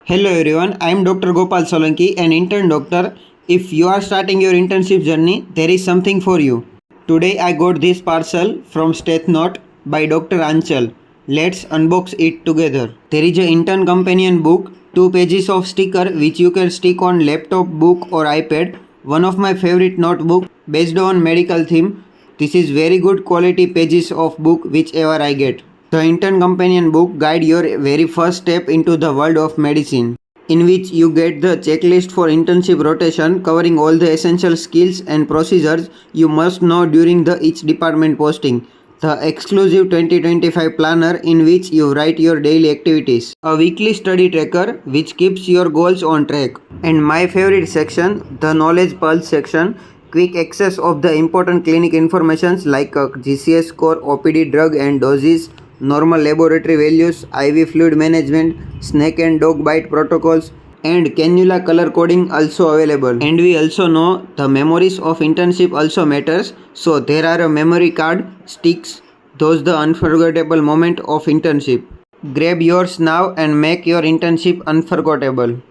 Hello everyone, I am Dr. Gopal Solanki, an intern doctor. If you are starting your internship journey, there is something for you. Today I got this parcel from Stethnote by Dr. Anchal. Let's unbox it together. There is an intern companion book, 2 pages of sticker which you can stick on laptop, book or iPad. One of my favorite notebook based on medical theme. This is very good quality pages of book whichever I get. The Intern Companion book guide your very first step into the world of medicine, in which you get the checklist for internship rotation covering all the essential skills and procedures you must know during the each department posting. The exclusive 2025 planner in which you write your daily activities. A weekly study tracker which keeps your goals on track. And my favorite section, the Knowledge Pulse section, quick access of the important clinic informations like GCS score, OPD drug and doses, normal laboratory values, IV fluid management, snake and dog bite protocols, and cannula color coding also available. And we also know the memories of internship also matters, so there are a memory card sticks, those the unforgettable moment of internship. Grab yours now and make your internship unforgettable.